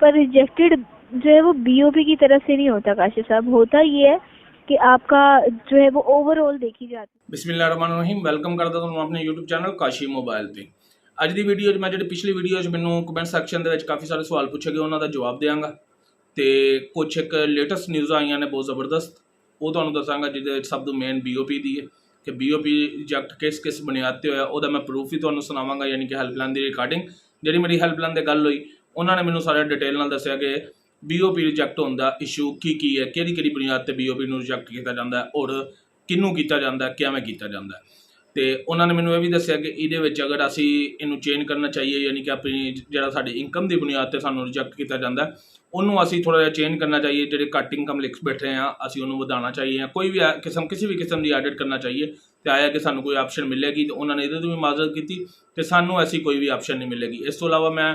पर रिजेक्टेड जो है वो बीओपी की तरफ से नहीं होता काशिफ साहब। होता ये है कि आपका जो है वो ओवरऑल देखी जाती है। बिस्मिल्लाहिर्रहमानिर्रहीम, वेलकम करदा तुहानूं अपने यूट्यूब चैनल काशी मोबाइल ते। अज दी वीडियो मैं जिहड़ी पिछली वीडियो मैनूं कमेंट सैक्शन दे विच काफ़ी सारे सवाल पूछे गए, उन्हां दा जवाब देंगा ते कुछ एक लेटेस्ट न्यूज़ आईयां ने बहुत ज़बरदस्त, वो तुहानूं दसांगा जिहदे विच सब तो मेन बीओपी दी है कि बीओपी रिजेक्ट किस किस बुनियाद ते होया, उहदा मैं प्रूफ भी तुहानूं सुणावांगा। यानी कि हैल्पलाइन दी रिकॉर्डिंग जिहड़ी मेरी हैल्पलाइन ते गल होई, उन्होंने मैनूं सारा डिटेल नाल दस्सिया कि बीओपी रिजेक्ट होने का इशू की है, किहड़ी बुनियाद पर बीओपी रिजेक्ट किया जाता है और किनू किया जाता है, किवें किया जाता है। तो उन्होंने मैनूं यह भी दस्सिया कि ये अगर असी इनू चेंज करना चाहिए, यानी कि अपनी जिहड़ा साडी इनकम की बुनियाद पर सानूं रिजेक्ट किया जाता है, उन्होंने असी थोड़ा जिहा चेंज करना चाहिए। जिहड़े घट इनकम लिख बैठे हैं असी उन्होंने वधाना चाहिए, कोई भी किसी भी किस्म की एडिट करना चाहिए। तो आया कि सानूं कोई ऑप्शन मिलेगी, तो उन्होंने ये भी माजरत की कि सानूं ऐसी कोई भी ऑप्शन नहीं मिलेगी। इस तो इलावा मैं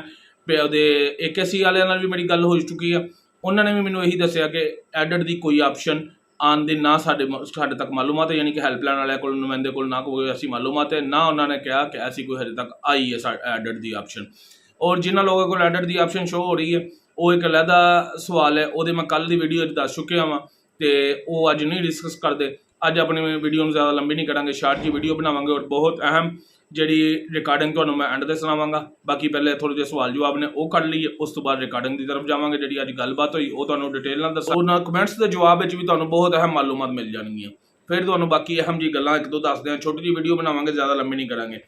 AKC वाले नाल भी मेरी गल हो चुकी है, उन्होंने भी मैनूं यही दस्सिया कि एडिट की कोई ऑप्शन आन दी ना साडे तक मालूमात है, यानी कि हैल्पलाइन वाले को नुमाइंदे को ना कोई ऐसी मालूमात है, ना उन्होंने कहा कि ऐसी कोई हजे तक आई है एडिट की ऑप्शन। और जिन्होंने लोगों को एडिट की ऑप्शन शो हो रही है, वो एक अलहदा सवाल है, वो मैं कल की वीडियो दस चुकिया वा, तो वो अज नहीं डिस्कस करते। अज अपनी वीडियो में ज़्यादा लंबी नहीं करांगे, शार्ट जी वीडियो बनावांगे और बहुत अहम जी रिकॉर्डिंग तो मैं एंड से सुनावांगा। बाकी पहले थोड़े जे सवाल जवाब ने वो कर लीए, उस तो बाद रिकॉर्डिंग की तरफ जावांगे। जी अज गलबात हुई वो तुहानूं डिटेल नाल दस्सां, उन्हां कमेंट्स के जवाब भी तुहानूं बहुत अहम मालूमात मिल जाएगी। फिर तुहानूं बाकी अहम जी गल्लां एक दो दसदे हैं, छोटी जी वीडियो बनावांगे, ज़्यादा लंबी नहीं करांगे।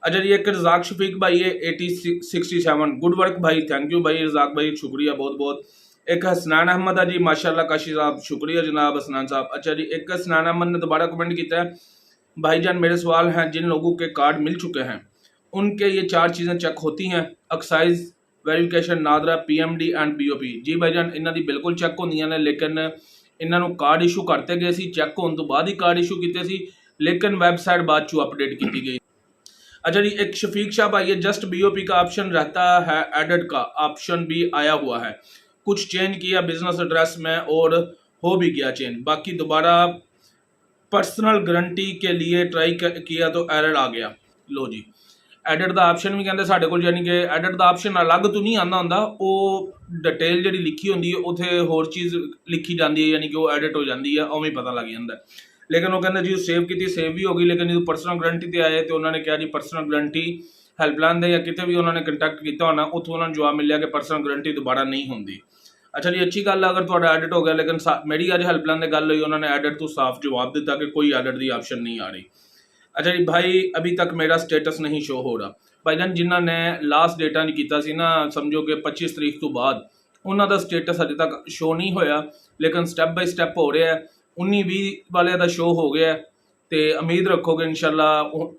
अच्छा जी, एक रज़ाक शफीक भाई है 8067, गुड वर्क भाई, थैंक यू भाई रज़ाक भाई, शुक्रिया बहुत बहुत। एक हसनैन अहमद है जी, माशाल्लाह काशी साहब, शुक्रिया जनाब हसनैन साहब। अच्छा जी, एक हसनैन अहमद ने दोबारा कमेंट किया है, भाईजान मेरे सवाल हैं, जिन लोगों के कार्ड मिल चुके हैं उनके ये 4 चीज़ें चेक होती हैं, excise, verification, NADRA, PMD and BOP। जी भाईजान, इन्हों की बिल्कुल चेक होंदियां ने, लेकिन इन्हों कार्ड इशू करते गए सी, चेक होने तो बाद ही कार्ड इशू किए सी, लेकिन वैबसाइट बाद चो अपडेट की गई। अच्छा जी, एक शफीक शाह भाई है, जस्ट BOP का ऑप्शन रहता है, एडिट का ऑप्शन भी आया हुआ है, कुछ चेंज किया बिजनेस एड्रेस में और हो भी गया चेंज, बाकी दोबारा पर्सनल गारंटी के लिए ट्राई किया तो एरर आ गया। लो जी, एडिट का ऑप्शन भी कहते साढ़े को, यानी कि एडिट का ऑप्शन अलग तो नहीं आता होंदा, वो डिटेल जी लिखी होंगी है, उत्थे होर चीज़ लिखी जाती है, यानी कि वो एडिट हो जाती है, उवें पता लग जाता है। लेकिन वो कहते जी सेव की सेव भी हो गई, लेकिन जो पर्सनल गारंटी पर आए तो उन्होंने कहा जी पर्सनल गारंटी हैल्पलाइन दे या कितने भी उन्होंने कंटैक्ट किया होना, उत्थों उन्होंने जवाब मिले कि पर्सनल गारंटी दोबारा नहीं होंगी। अच्छा जी, अच्छी गल अगर थोड़ा एडिट हो गया, लेकिन मेरी अज हैल्पलाइन से गल हुई, उन्होंने एडिट तो साफ जवाब दिता कि कोई एडिट की ऑप्शन नहीं आ रही। अच्छा जी भाई, अभी तक मेरा स्टेटस नहीं शो हो रहा। भाईजान जिन्होंने लास्ट डेटा किया सी ना, समझो कि 25 तरीक तो बाद, उन्होंने स्टेटस अजे तक शो नहीं होया, लेकिन स्टैप बाय स्टैप हो रहा है। 19-20 वाले का शो हो गया, तो उम्मीद रखोगे इंशाल्लाह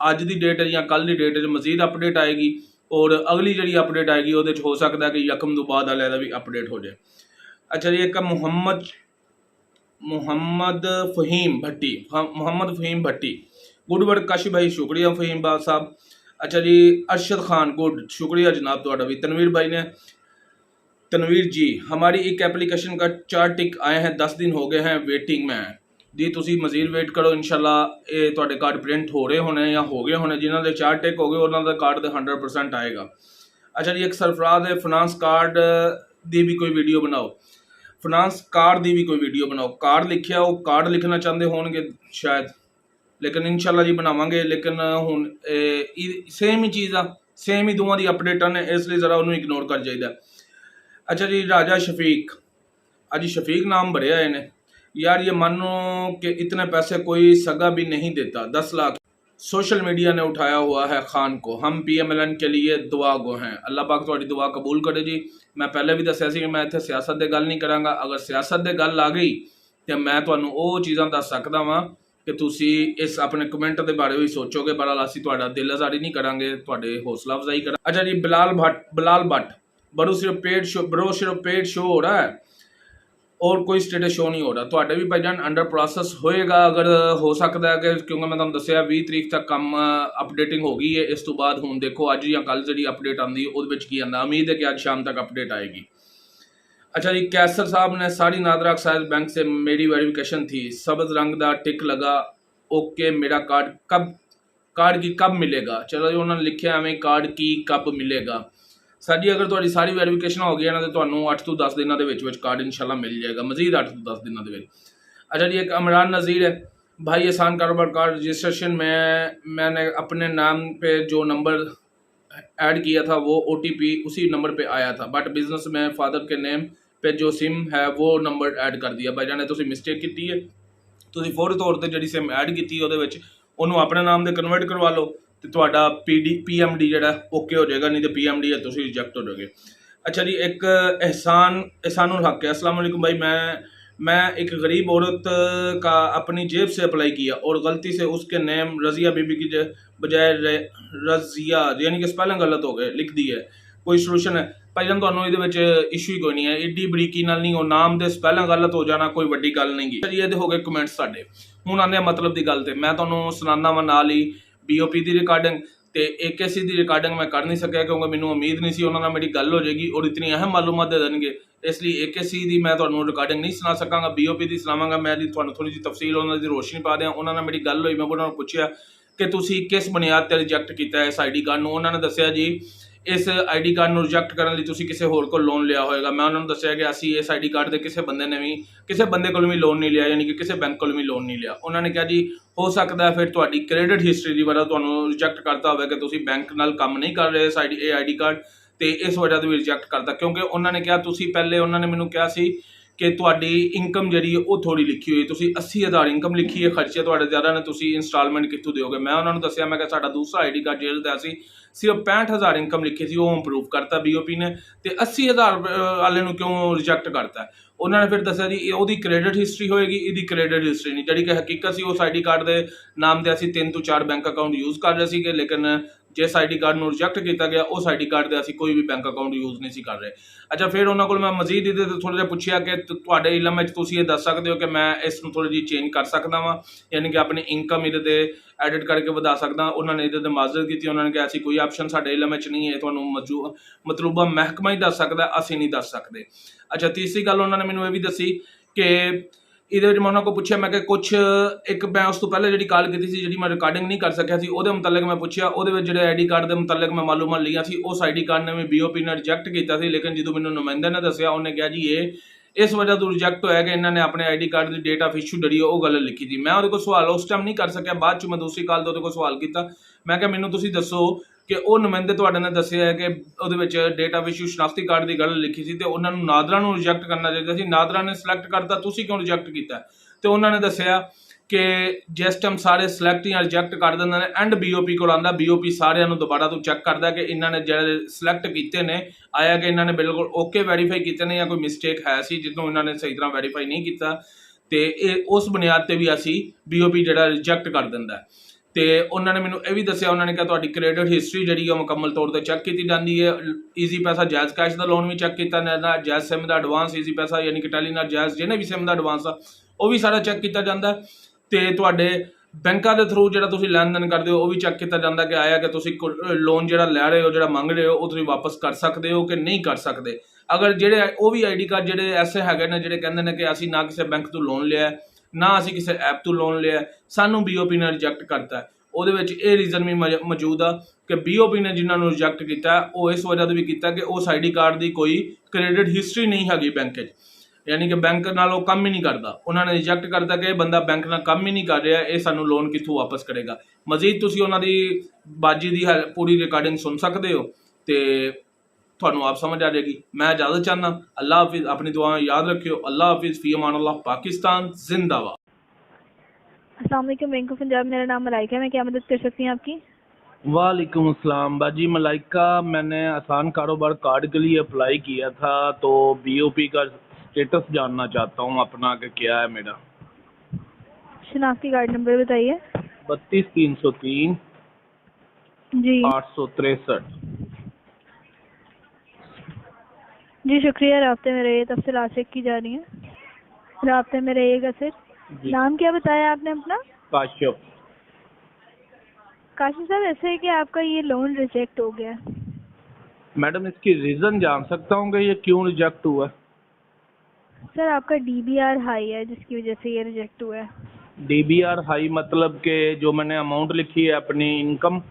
अज की डेट या कल की डेट मजीद अपडेट आएगी, और अगली जी अपडेट आएगी वो हो सकता है कि यकम तो बाद वाले का भी अपडेट हो जाए। अच्छा जी, एक मोहम्मद फ़हीम भट्टी, गुड वर्क काशी भाई, शुक्रिया फ़हीम साहब। अच्छा जी, अरशद खान, गुड, शुक्रिया जनाब थोड़ा भी। तनवीर भाई ने, तनवीर जी, हमारी एक एप्लीकेशन का 4 टिक आए हैं, 10 दिन हो गए हैं, वेटिंग में है जी, तुसी मजीद वेट करो, इंशाल्लाह ये तुहाडे कार्ड प्रिंट हो रहे होने या हो गए होने, जिन्होंने 4 टिक हो गए उन्होंने कार्ड तो 100% आएगा। अच्छा जी, एक सरफराज है, फाइनेंस कार्ड की भी कोई वीडियो बनाओ, फाइनेंस कार्ड की भी कोई वीडियो बनाओ, कार्ड लिखिया वो कार्ड लिखना चाहते होंगे शायद, लेकिन इंशाल्लाह जी बनावांगे। लेकिन हुण सेम ही चीज़ आ, सेम ही दोवां दी अपडेटां ने, इसलिए ज़रा उन्होंने इग्नोर कर जाइए। अच्छा जी, राजा शफीक, अजी शफीक नाम भरिया है ने यार, ये मानो कि इतने पैसे कोई सगा भी नहीं देता, 10 लाख सोशल मीडिया ने उठाया हुआ है खान को, हम PMLN के लिए दुआ गो हैं, अल्लाह पाक तुहाडी दुआ कबूल करे जी। मैं पहले भी दस्सिया सी कि मैं इत्थे सियासत की गल नहीं करांगा, अगर सियासत की गल आ गई तो मैं तुहानूं वो चीज़ां दस सकदा वां कि तुसी इस अपने कमेंट के बारे भी सोचोगे, पर असीं तुहाडा दिल आज़ारी नहीं करांगे, तुहाडे हौसला अफजाई करा। अच्छा जी, बिलाल भट्ट, बरो सिर्फ पेड शो हो रहा है और कोई स्टेटस शो नहीं हो रहा, तो भी भाईजान अंडर प्रोसैस होएगा, अगर हो सकता है कि, क्योंकि मैं तुहानूं दस्सिया 20 तरीक तक काम अपडेटिंग हो गई है, इस तो बाद हुण देखो अज या कल जी अपडेट आती है उहदे विच की आंदा, उम्मीद है कि आज शाम तक अपडेट आएगी। अच्छा जी, कैसर साहब ने, सारी नादरा एक्साइज बैंक से मेरी वेरिफिकेशन थी, सब्ज रंग का टिक लगा, ओके, मेरा कार्ड की कब मिलेगा। चलो जी, उन्होंने लिखा हमें कार्ड की कब मिलेगा, ਸਰ ਜੀ ਅਗਰ ਤੁਹਾਡੀ ਸਾਰੀ ਵੈਰੀਫਿਕੇਸ਼ਨ ਹੋ ਗਈ ਹੈ ਨਾ ਤੇ ਤੁਹਾਨੂੰ 8 ਤੋਂ 10 ਦਿਨਾਂ ਦੇ ਵਿੱਚ ਕਾਰਡ इंशाल्लाह मिल जाएगा, मजीद 8 ਤੋਂ 10 ਦਿਨਾਂ ਦੇ ਵਿੱਚ। अच्छा जी, एक इमरान नज़ीर है भाई, आसान कारोबार कार्ड रजिस्ट्रेशन में मैंने अपने नाम पे जो नंबर ऐड किया था वो OTP उसी नंबर पे आया था, बट बिजनेस में फादर के नेम पे जो सिम है वो नंबर ऐड कर दिया। भाई जाने तुसी मिस्टेक की है, ਤੁਸੀਂ ਫੌਰੀ ਤੌਰ ਤੇ ਜਿਹੜੀ ਸਿਮ ਐਡ ਕੀਤੀ ਉਹਦੇ ਵਿੱਚ ਉਹਨੂੰ ਆਪਣੇ ਨਾਮ ਦੇ ਕਨਵਰਟ ਕਰਵਾ ਲਓ ਤੇ ਤੁਹਾਡਾ PMD ਜਿਹੜਾ ਓਕੇ ਹੋ ਜਾਏਗਾ, नहीं तो PMD है ਤੁਸੀਂ ਰਿਜੈਕਟ ਹੋ ਜਾਓਗੇ। अच्छा जी, एक एहसानुल हक है, अस्सलाम वालेकुम भाई, मैं एक गरीब औरत का अपनी जेब से अप्लाई किया और गलती से उसके नेम रज़िया बीबी की बजाय रज़िया यानी कि स्पेलिंग गलत हो गए लिख दी है, कोई सोल्यूशन है? ਭਾਈ ਜਾਨ ਤੁਹਾਨੂੰ ਇਹਦੇ ਵਿੱਚ ਇਸ਼ੂ ਹੀ ਕੋਈ ਨਹੀਂ ਹੈ, ਏਡੀ ਬਰੀਕੀ ਨਾਲ ਨਹੀਂ, ਉਹ ਨਾਮ ਦੇ ਸਪੈਲਿੰਗ ਗਲਤ ਹੋ ਜਾਣਾ ਕੋਈ ਵੱਡੀ ਗੱਲ ਨਹੀਂ ਗੀ ਜੀ। ਇਹਦੇ ਹੋ ਗਏ ਕਮੈਂਟਸ ਸਾਡੇ। ਹੁਣ ਆਉਂਦੇ ਆ ਮਤਲਬ ਦੀ ਗੱਲ ਤੇ। ਮੈਂ ਤੁਹਾਨੂੰ ਸੁਣਾਉਂਦਾ ਵਾ ਨਾਲ ਹੀ BOP ਦੀ ਰਿਕਾਰਡਿੰਗ ਤੇ AKC ਦੀ ਰਿਕਾਰਡਿੰਗ ਮੈਂ ਕਰ ਨਹੀਂ ਸਕਿਆ ਕਿਉਂਕਿ ਮੈਨੂੰ ਉਮੀਦ ਨਹੀਂ ਸੀ ਉਹਨਾਂ ਨਾਲ ਮੇਰੀ ਗੱਲ ਹੋ ਜਾਏਗੀ ਔਰ ਇਤਨੀ ਅਹਿਮ ਮਾਲੂਮਾਤ ਦੇ ਦੇਣਗੇ, ਇਸ ਲਈ AKC ਦੀ ਮੈਂ ਤੁਹਾਨੂੰ ਰਿਕਾਰਡਿੰਗ ਨਹੀਂ ਸੁਣਾ ਸਕਾਂਗਾ। BOP ਦੀ ਸੁਣਾਵਾਂਗਾ ਮੈਂ ਜੀ, ਤੁਹਾਨੂੰ ਥੋੜੀ ਜਿਹੀ ਤਫਸੀਲ ਉਹਨਾਂ ਦੀ ਰੋਸ਼ਨੀ ਪਾ ਦਿਆਂ। ਉਹਨਾਂ ਨਾਲ ਮੇਰੀ ਗੱਲ ਹੋਈ, ਮੈਂ ਉਹਨਾਂ ਨੂੰ ਪੁੱਛਿਆ ਕਿ ਤੁਸੀਂ ਕਿਸ ਬੁਨਿਆਦ ਤੇ ਰਿਜੈਕਟ ਕੀਤਾ ਇਸ ID ਕਾਰਡ ਨੂੰ। ਉਹਨਾਂ ਨੇ ਦੱਸਿਆ ਜੀ ਇਸ ID ਕਾਰਡ ਨੂੰ ਰਿਜੈਕਟ ਕਰਨ ਲਈ ਤੁਸੀਂ ਕਿਸੇ ਹੋਰ ਕੋਲ ਲੋਨ ਲਿਆ ਹੋਏਗਾ। ਮੈਂ ਉਹਨਾਂ ਨੂੰ ਦੱਸਿਆ ਕਿ ਅਸੀਂ ਇਸ ID ਕਾਰਡ ਦੇ ਕਿਸੇ ਬੰਦੇ ਕੋਲ ਵੀ ਲੋਨ ਨਹੀਂ ਲਿਆ, ਯਾਨੀ ਕਿ ਕਿਸੇ ਬੈਂਕ ਕੋਲ ਵੀ ਲੋਨ ਨਹੀਂ ਲਿਆ। ਉਹਨਾਂ ਨੇ ਕਿਹਾ ਜੀ ਹੋ ਸਕਦਾ ਫਿਰ ਤੁਹਾਡੀ ਕ੍ਰੈਡਿਟ ਹਿਸਟਰੀ ਦੀ ਵਜ੍ਹਾ ਤੁਹਾਨੂੰ ਰਿਜੈਕਟ ਕਰਤਾ ਹੋਵੇ ਕਿ ਤੁਸੀਂ ਬੈਂਕ ਨਾਲ ਕੰਮ ਨਹੀਂ ਕਰ ਰਹੇ ਇਹ ID ਕਾਰਡ, ਤੇ ਇਸ ਵਜ੍ਹਾ ਤੋਂ ਵੀ ਰਿਜੈਕਟ ਕਰਤਾ। ਕਿਉਂਕਿ ਉਹਨਾਂ ਨੇ ਕਿਹਾ ਤੁਸੀਂ ਪਹਿਲੇ, ਉਹਨਾਂ ਨੇ ਮੈਨੂੰ ਕਿਹਾ ਸੀ ਕਿ ਤੁਹਾਡੀ ਇਨਕਮ ਜਿਹੜੀ ਉਹ ਥੋੜੀ ਲਿਖੀ ਹੋਈ, ਤੁਸੀਂ 80,000 ਇਨਕਮ ਲਿਖੀ ਹੈ, ਖਰਚੇ ਤੁਹਾਡੇ ਜ਼ਿਆਦਾ ਨੇ, ਤੁਸੀਂ ਇੰਸਟਾਲਮੈਂਟ ਕਿੱਥੋਂ ਦਿਓਗੇ? ਮੈਂ ਉਹਨਾਂ ਨੂੰ ਦੱਸਿਆ, ਮੈਂ ਕਿਹਾ ਸਾਡਾ ਦੂਸਰਾ ID ਕਾਰਡ ਜਿਹੜਾ ਦਾ ਸੀ ਸਿਰਫ 65,000 ਇਨਕਮ ਲਿਖੀ ਸੀ, ਉਹ ਇੰਪਰੂਵ ਕਰਤਾ BOP ਨੇ, ਤੇ 80,000 ਵਾਲੇ ਨੂੰ ਕਿਉਂ ਰਿਜੈਕਟ ਕਰਤਾ? ਉਹਨਾਂ ਨੇ ਫਿਰ ਦੱਸਿਆ ਜੀ ਉਹਦੀ ਕ੍ਰੈਡਿਟ ਹਿਸਟਰੀ ਹੋਏਗੀ, ਇਹਦੀ ਕ੍ਰੈਡਿਟ ਹਿਸਟਰੀ ਨਹੀਂ, ਜਿਹੜੀ ਕਿ ਹਕੀਕਤ ਸੀ ਉਸ ID ਕਾਰਡ ਦੇ ਨਾਮ ਤੇ ਅਸੀਂ 3 ਤੋਂ 4 ਬੈਂਕ ਅਕਾਊਂਟ ਯੂਜ਼ ਕਰ ਰਹੇ ਸੀਗੇ, ਲੇਕਿਨ ਜਿਸ ID ਕਾਰਡ ਨੂੰ ਰਿਜੈਕਟ ਕੀਤਾ ਗਿਆ ਉਸ ID ਕਾਰਡ ਦੇ ਅਸੀਂ ਕੋਈ ਵੀ ਬੈਂਕ ਅਕਾਊਂਟ ਯੂਜ਼ ਨਹੀਂ ਸੀ ਕਰ ਰਹੇ। ਅੱਛਾ, ਫਿਰ ਉਹਨਾਂ ਕੋਲ ਮੈਂ ਮਜ਼ੀਦ ਇਹਦੇ ਤੇ ਥੋੜ੍ਹਾ ਜਿਹਾ ਪੁੱਛਿਆ ਕਿ ਤੁਹਾਡੇ ਇਲਮ ਵਿੱਚ ਤੁਸੀਂ ਇਹ ਦੱਸ ਸਕਦੇ ਹੋ ਕਿ ਮੈਂ ਇਸ ਨੂੰ ਥੋੜ੍ਹੀ ਜਿਹੀ ਚੇਂਜ ਕਰ ਸਕਦਾ ਵਾਂ, ਯਾਨੀ ਕਿ ਆਪਣੀ ਇਨਕਮ ਇਹਦੇ ਤੇ ਐਡਿਟ ਕਰਕੇ ਵਧਾ ਸਕਦਾ। ਉਹਨਾਂ ਨੇ ਇਹਦੇ ਤੇ ਮਾਜ਼ਰਤ ਕੀਤੀ, ਉਹਨਾਂ ਨੇ ਕਿਹਾ ਅਸੀਂ ਕੋਈ ਆਪਸ਼ਨ ਸਾਡੇ ਇਲਮ ਵਿੱਚ ਨਹੀਂ ਹੈ, ਤੁਹਾਨੂੰ ਮਤਲੂਬਾ ਮਹਿਕਮਾ ਹੀ ਦੱਸ ਸਕਦਾ, ਅਸੀਂ ਨਹੀਂ ਦੱਸ ਸਕਦੇ। ਅੱਛਾ, ਤੀਸਰੀ ਗੱਲ ਉਹਨਾਂ ਨੇ ਮੈਨੂੰ ਇਹ ਵੀ ਦੱਸੀ ਕਿ ਇਹਦੇ ਵਿੱਚ ਮੈਂ ਉਹਨਾਂ ਕੋਲ ਪੁੱਛਿਆ, ਮੈਂ ਕਿ ਮੈਂ ਉਸ ਤੋਂ ਪਹਿਲੇ ਜਿਹੜੀ ਕਾਲ ਕੀਤੀ ਸੀ, ਜਿਹੜੀ ਮੈਂ ਰਿਕਾਰਡਿੰਗ ਨਹੀਂ ਕਰ ਸਕਿਆ ਸੀ, ਉਹਦੇ ਮੁਤਲਕ ਮੈਂ ਪੁੱਛਿਆ, ਉਹਦੇ ਵਿੱਚ ਜਿਹੜੇ ID ਕਾਰਡ ਦੇ ਮੁਤਲਕ ਮੈਂ ਮਾਲੂਮਾਤ ਲਈਆਂ ਸੀ ਉਸ ID ਕਾਰਡ ਨੇ ਵੀ BOP ਨੇ ਰਿਜੈਕਟ ਕੀਤਾ ਸੀ, ਲੇਕਿਨ ਜਦੋਂ ਮੈਨੂੰ ਨੁਮਾਇੰਦੇ ਨੇ ਦੱਸਿਆ ਉਹਨੇ ਕਿਹਾ ਜੀ ਇਹ ਇਸ ਵਜ੍ਹਾ ਤੋਂ ਰਿਜੈਕਟ ਹੋਇਆ ਕਿ ਇਹਨਾਂ ਨੇ ਆਪਣੇ ID card the date of issue ਜਿਹੜੀ ਉਹ ਗਲਤ ਲਿਖੀ ਸੀ। ਮੈਂ ਉਹਦੇ ਕੋਲ ਸਵਾਲ ਉਸ ਟਾਈਮ ਨਹੀਂ ਕਰ ਸਕਿਆ, ਬਾਅਦ 'ਚ ਮੈਂ ਦੂਸਰੀ ਕਾਲ 'ਤੇ ਉਹਦੇ ਕੋਲ ਸਵਾਲ ਕੀਤਾ, ਮੈਂ ਕਿਹਾ ਮੈਨੂੰ ਤੁਸੀਂ ਦੱਸੋ ਕਿ ਉਹ ਨੁਮਾਇੰਦੇ ਤੁਹਾਡੇ ਨੇ ਦੱਸਿਆ ਹੈ ਕਿ ਉਹਦੇ ਵਿੱਚ ਡੇਟ ਆਫ ਇਸ਼ੂ ਸ਼ਨਾਖਤੀ ਕਾਰਡ ਦੀ ਗੱਲ ਲਿਖੀ ਸੀ ਤੇ ਉਹਨਾਂ ਨੂੰ ਨਾਦਰਾ ਨੂੰ ਰਿਜੈਕਟ ਕਰਨਾ ਚਾਹੀਦਾ ਸੀ, ਨਾਦਰਾ ਨੇ ਸਿਲੈਕਟ ਕਰਤਾ, ਤੁਸੀਂ ਕਿਉਂ ਰਿਜੈਕਟ ਕੀਤਾ? ਤੇ ਉਹਨਾਂ ਨੇ ਦੱਸਿਆ ਕਿ ਜਿਸ ਟਾਈਮ ਸਾਰੇ ਸਿਲੈਕਟ ਜਾਂ ਰਿਜੈਕਟ ਕਰ ਦਿੰਦੇ ਨੇ, ਐਂਡ BOP ਕੋਲ ਆਉਂਦਾ, BOP ਸਾਰਿਆਂ ਨੂੰ ਦੁਬਾਰਾ ਤੋਂ ਚੈੱਕ ਕਰਦਾ ਕਿ ਇਹਨਾਂ ਨੇ ਜਿਹੜੇ ਸਿਲੈਕਟ ਕੀਤੇ ਨੇ ਆਇਆ ਕਿ ਇਹਨਾਂ ਨੇ ਬਿਲਕੁਲ ਓਕੇ ਵੈਰੀਫਾਈ ਕੀਤੇ ਨੇ ਜਾਂ ਕੋਈ ਮਿਸਟੇਕ ਹੈ ਸੀ ਜਿਹਨੂੰ ਇਹਨਾਂ ਨੇ ਸਹੀ ਤਰ੍ਹਾਂ ਵੈਰੀਫਾਈ ਨਹੀਂ ਕੀਤਾ, ਤੇ ਇਹ ਉਸ ਬੁਨਿਆਦ ਤੇ ਵੀ ਅਸੀਂ BOP ਜਿਹੜਾ ਰਿਜੈਕਟ ਕਰ ਦਿੰਦਾ। ਤੇ ਉਹਨਾਂ ਨੇ ਮੈਨੂੰ ਇਹ ਵੀ ਦੱਸਿਆ, ਉਹਨਾਂ ਨੇ ਕਿਹਾ ਤੁਹਾਡੀ ਕ੍ਰੈਡਿਟ ਹਿਸਟਰੀ ਜਿਹੜੀ ਉਹ ਮੁਕੰਮਲ ਤੌਰ ਤੇ ਚੈੱਕ ਕੀਤੀ ਜਾਂਦੀ ਹੈ, ਈਜ਼ੀ ਪੈਸਾ ਜਾਇਜ਼ ਕੈਸ਼ ਦਾ ਲੋਨ ਵੀ ਚੈੱਕ ਕੀਤਾ ਜਾਂਦਾ, ਜਾਇਜ਼ ਸਿਮ ਦਾ ਐਡਵਾਂਸ, ਈਜ਼ੀ ਪੈਸਾ ਯਾਨੀ ਕਿ ਟੈਲੀ ਨਾਲ ਜਾਇਜ਼ ਜਿਹਨੇ ਵੀ ਸਿਮ ਦਾ ਐਡਵਾਂਸ ਆ ਉਹ ਵੀ ਸਾਰਾ ਚੈੱਕ ਕੀਤਾ ਜਾਂਦਾ, ਤੇ ਤੁਹਾਡੇ ਬੈਂਕਾਂ ਦੇ ਥਰੂ ਜਿਹੜਾ ਤੁਸੀਂ ਲੈਣ ਦੇਣ ਕਰਦੇ ਹੋ ਉਹ ਵੀ ਚੈੱਕ ਕੀਤਾ ਜਾਂਦਾ ਕਿ ਆਇਆ ਕਿ ਤੁਸੀਂ ਲੋਨ ਜਿਹੜਾ ਲੈ ਰਹੇ ਹੋ, ਜਿਹੜਾ ਮੰਗ ਰਹੇ ਹੋ, ਉਹ ਤੁਸੀਂ ਵਾਪਸ ਕਰ ਸਕਦੇ ਹੋ ਕਿ ਨਹੀਂ ਕਰ ਸਕਦੇ। ਅਗਰ ਜਿਹੜੇ ਉਹ ਵੀ ID ਕਾਰਡ ਜਿਹੜੇ ਐਸੇ ਹੈਗੇ ਨੇ ਜਿਹੜੇ ਕਹਿੰਦੇ ਨੇ ਕਿ ਅਸੀਂ ਨਾ ਕਿਸੇ ਬੈਂਕ ਤੋਂ ਲੋਨ ਲਿਆ, ਨਾ ਅਸੀਂ ਕਿਸੇ ਐਪ ਤੋਂ ਲੋਨ ਲਿਆ, ਸਾਨੂੰ BOP ਨੇ ਰਿਜੈਕਟ ਕਰਤਾ, ਉਹਦੇ ਵਿੱਚ ਇਹ ਰੀਜ਼ਨ ਵੀ ਮੌਜੂਦ ਆ ਕਿ BOP ਨੇ ਜਿਨ੍ਹਾਂ ਨੂੰ ਰਿਜੈਕਟ ਕੀਤਾ ਉਹ ਇਸ ਵਜ੍ਹਾ ਤੋਂ ਵੀ ਕੀਤਾ ਕਿ ਉਸ ID ਕਾਰਡ ਦੀ ਕੋਈ ਕ੍ਰੈਡਿਟ ਹਿਸਟਰੀ ਨਹੀਂ ਹੈਗੀ ਬੈਂਕ 'ਚ, ਯਾਨੀ ਕਿ ਬੈਂਕ ਨਾਲ ਉਹ ਕੰਮ ਹੀ ਨਹੀਂ ਕਰਦਾ। ਉਹਨਾਂ ਨੇ ਰਿਜੈਕਟ ਕਰਤਾ ਕਿ ਇਹ ਬੰਦਾ ਬੈਂਕ ਨਾਲ ਕੰਮ ਹੀ ਨਹੀਂ ਕਰ ਰਿਹਾ, ਇਹ ਸਾਨੂੰ ਲੋਨ ਕਿੱਥੋਂ ਵਾਪਸ ਕਰੇਗਾ। ਮਜ਼ੀਦ ਤੁਸੀਂ ਉਹਨਾਂ ਦੀ ਬਾਜੀ ਦੀ ਪੂਰੀ ਰਿਕਾਰਡਿੰਗ ਸੁਣ ਸਕਦੇ ਹੋ ਤੇ ਤੁਹਾਨੂੰ ਆਪ समझ आ जाएगी। मैं इजाज़त चाहना, अल्लाह हाफिज़, अपनी दुआएं याद रखियो, अल्लाह हाफिज़, फ़ी अमान अल्लाह, पाकिस्तान जिंदाबाद। अस्सलाम वालेकुम, बैंक ऑफ पंजाब, मेरा नाम मलाइका है, मैं क्या मदद कर सकती हैं आपकी? वालेकुम अस्सलाम बाजी मलाइका, मैंने आसान कारोबार कार्ड के लिए अप्लाई किया था तो BOP का स्टेटस जानना चाहता हूँ अपना कि क्या है मेरा। शनाख्ती कार्ड नंबर बताइए। 32 303 जी 863। जी शुक्रिया, राब्ते में रहिए, तफसीलात चेक की जा रही हैं, राब्ते में रहिएगा सर। नाम क्या बताया आपने अपना? काशिफ। काशिफ साहब, ऐसे है कि आपका ये लोन रिजेक्ट हो गया। मैडम इसकी रीज़न जान सकता हूँ कि ये क्यों रिजेक्ट हुआ? सर आपका DBR हाई है जिसकी वजह से ये रिजेक्ट हुआ है। DBR हाई मतलब कि जो मैंने अमाउंट लिखी है अपनी इनकम?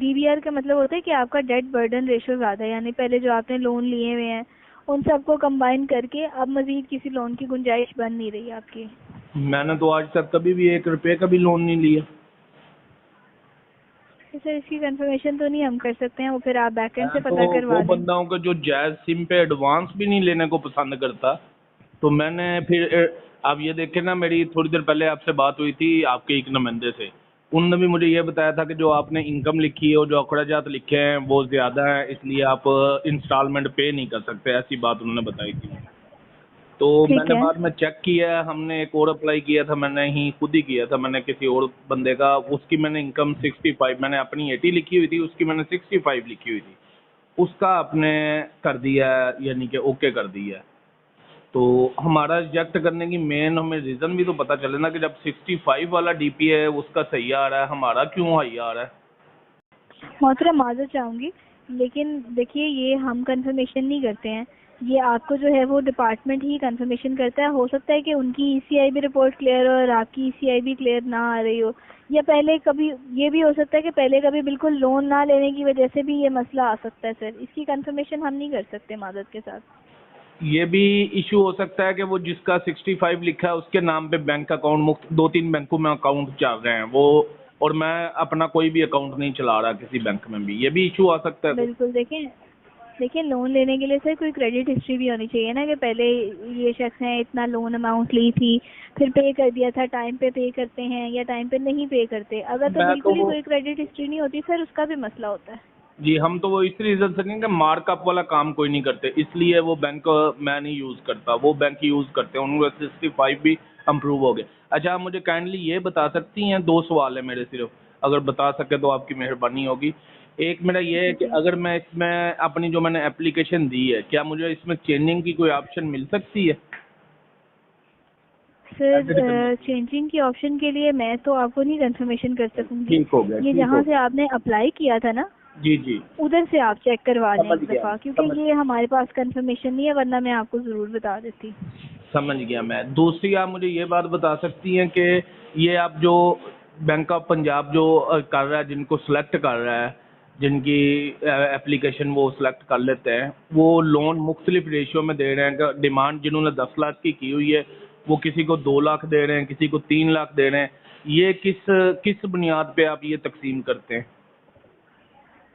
डीबीआर का मतलब होता है कि आपका डेट बर्डन रेशो ज़्यादा है, यानी पहले जो आपने लोन लिए हुए हैं उन सबको कंबाइन करके अब मज़ीद किसी लोन की गुंजाइश बन नहीं रही आपकी। मैंने तो आज तक कभी भी 1 रुपये का भी लोन नहीं लिया। तो सर इसकी कंफर्मेशन तो नहीं हम कर सकते हैं, वो फिर आप बैकएंड से मैं तो पता करवा वो लें। बंदाओं को जो जायज़ सिम पे एडवांस भी नहीं लेने को पसंद करता, तो मैंने फिर आप ये देखें ना, मेरी थोड़ी देर पहले आपसे बात हुई थी आपके एक नुमाइंदे से, उन्होंने भी मुझे ये बताया था कि जो आपने इनकम लिखी है और जो अखराजात लिखे हैं वो ज़्यादा हैं, इसलिए आप इंस्टॉलमेंट पे नहीं कर सकते, ऐसी बात उन्होंने बताई थी। तो ठीक मैंने है। बाद में चेक किया, हमने एक और अप्लाई किया था, मैंने ही खुद ही किया था, मैंने किसी और बंदे का, उसकी मैंने इनकम 65, मैंने अपनी 80 लिखी हुई थी, उसकी मैंने 65 लिखी हुई थी, उसका आपने कर दिया है, यानी कि ओके कर दिया है। तो हमारा रिजेक्ट करने की मेन हमें रीज़न भी तो पता चले ना, कि जब 65 वाला डीपी है उसका सही आ रहा है, हमारा क्यों हाई आ रहा है। मोहतरम माजूर चाहूँगी, लेकिन देखिए ये हम कंफर्मेशन नहीं करते हैं, ये आपको जो है वो डिपार्टमेंट ही कंफर्मेशन करता है। हो सकता है कि उनकी ईसीआई भी रिपोर्ट क्लियर हो और आपकी ईसीआई भी क्लियर ना आ रही हो, या पहले कभी ये भी हो सकता है कि पहले कभी बिल्कुल लोन ना लेने की वजह से भी ये मसला आ सकता है। सर इसकी कंफर्मेशन हम नहीं कर सकते माजरत के साथ। ये भी इशू हो सकता है कि वो जिसका 65 लिखा है उसके नाम पे बैंक अकाउंट मुख्त 2-3 बैंकों में अकाउंट चल रहे हैं वो, और मैं अपना कोई भी अकाउंट नहीं चला रहा किसी बैंक में भी, ये भी इशू आ सकता है। बिल्कुल देखें, देखिए लोन लेने के लिए सर कोई क्रेडिट हिस्ट्री भी होनी चाहिए ना, कि पहले ये शख्स ने इतना लोन अमाउंट ली थी, फिर पे कर दिया था, टाइम पे पे करते हैं या टाइम पे नहीं पे करते। अगर तो मैं तो बिल्कुल ही वो कोई क्रेडिट हिस्ट्री नहीं होती सर, उसका भी मसला होता है। जी, हम तो वो इस रीज़न से कहेंगे, मार्कअप वाला काम कोई नहीं करते, इसलिए वो बैंक मैं नहीं यूज़ करता, वो बैंक यूज़ करते हैं, उनको 65 भी अप्रूव हो गए। अच्छा, आप मुझे काइंडली ये बता सकती हैं, 2 सवाल है मेरे सिर्फ, अगर बता सके तो आपकी मेहरबानी होगी। एक मेरा ये है जी कि जी अगर मैं इसमें अपनी जो मैंने एप्लीकेशन दी है, क्या मुझे इसमें चेंजिंग की कोई ऑप्शन मिल सकती है एडिट करने सर, की? चेंजिंग की ऑप्शन के लिए मैं तो आपको नहीं कंफर्मेशन कर सकूंगी। ठीक हो गया, ये ठीक हो जहाँ से गया। आपने अप्लाई किया था ना, जी, जी। उधर से आप चेक करवा लें समझ एक गया दफ़ा, मैं, क्योंकि समझ ये हमारे पास कंफर्मेशन नहीं है, वरना मैं आपको ज़रूर बता देती। समझ गया मैं। दूसरी, आप मुझे ये बात बता सकती हैं कि ये आप जो बैंक ऑफ पंजाब जो कर रहा है, जिनको सेलेक्ट कर रहा है, जिनकी एप्लीकेशन वो सेलेक्ट कर लेते हैं, वो लोन मुख्तलिफ रेशियो में दे रहे हैं। डिमांड जिन्होंने 10 लाख की हुई है, वो किसी को 2 लाख दे रहे हैं, किसी को 3 लाख दे रहे हैं। ये किस किस बुनियाद पे आप ये तकसीम करते हैं?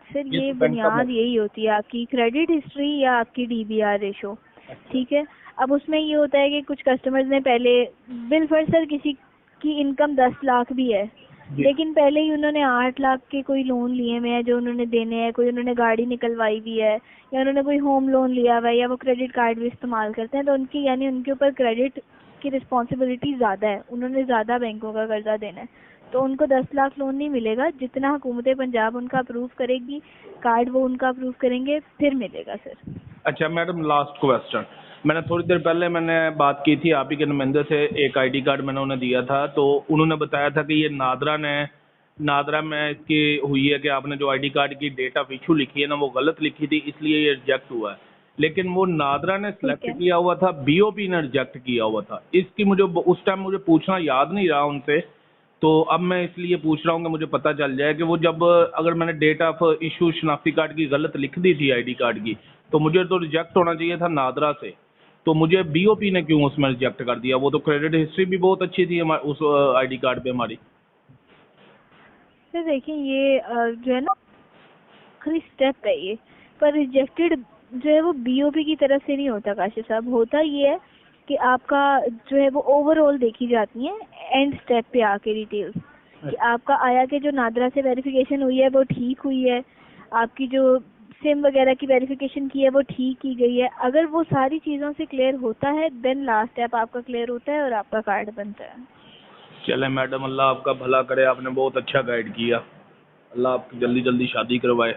सर ये ये तो बैंक का बुनियाद यही होती है आपकी क्रेडिट हिस्ट्री या आपकी डीबीआर रेशो। अच्छा। ठीक है। अब उसमें ये होता है कि कुछ कस्टमर्स ने पहले बिल फर सर किसी की इनकम 10 लाख भी है, जी। लेकिन पहले ही उन्होंने 8 लाख के कोई लोन लिए हुए हैं जो उन्होंने देने हैं, कोई उन्होंने गाड़ी निकलवाई भी है, या उन्होंने कोई होम लोन लिया हुआ है, या वो क्रेडिट कार्ड भी इस्तेमाल करते हैं, तो उनकी यानी उनके ऊपर क्रेडिट की रिस्पॉन्सिबिलिटी ज़्यादा है, उन्होंने ज़्यादा बैंकों का कर्जा देना है, तो उनको 10 लाख लोन नहीं मिलेगा। जितना हुकूमत पंजाब उनका अप्रूव करेगी, कार्ड वो उनका अप्रूव करेंगे, फिर मिलेगा सर। अच्छा मैडम, लास्ट क्वेश्चन, मैंने थोड़ी देर पहले मैंने बात की थी आप ही के नुमाइंदे से, एक आईडी कार्ड मैंने उन्हें दिया था, तो उन्होंने बताया था कि ये नादरा में इसकी हुई है कि आपने जो आईडी कार्ड की डेट ऑफ इशू लिखी है ना, वो गलत लिखी थी, इसलिए ये रिजेक्ट हुआ है। लेकिन वो नादरा ने ठीक सेलेक्ट है। किया हुआ था, बीओपी ने रिजेक्ट किया हुआ था। इसकी मुझे उस टाइम मुझे पूछना याद नहीं रहा उनसे, तो अब मैं इसलिए पूछ रहा हूँ कि मुझे पता चल जाए कि वो जब अगर मैंने डेट ऑफ इशू शनाख्ती कार्ड की गलत लिख दी थी आईडी कार्ड की, तो मुझे तो रिजेक्ट होना चाहिए था नादरा से, तो मुझे बीओपी ने क्यों उसमें रिजेक्ट कर दिया? वो तो क्रेडिट हिस्ट्री भी बहुत अच्छी थी उस आईडी कार्ड पे हमारी। सर देखिए ये जो है ना आखिरी स्टेप है ये, पर रिजेक्टेड जो है वो बीओपी की तरफ से नहीं होता काशिफ साहब। होता ये है कि आपका जो है वो ओवरऑल देखी जाती है एंड स्टेप पे आके डिटेल्स, कि आपका आया कि जो नादरा से वेरिफिकेशन हुई है वो ठीक हुई है, आपकी जो सिम वगैरह की वेरिफिकेशन की है वो ठीक की गई है। अगर वो सारी चीज़ों से क्लियर होता है देन लास्ट स्टेप आपका क्लियर होता है और आपका कार्ड बनता है। चले मैडम, अल्लाह आपका भला करे, आपने बहुत अच्छा गाइड किया, अल्लाह आपकी जल्दी जल्दी शादी करवाए।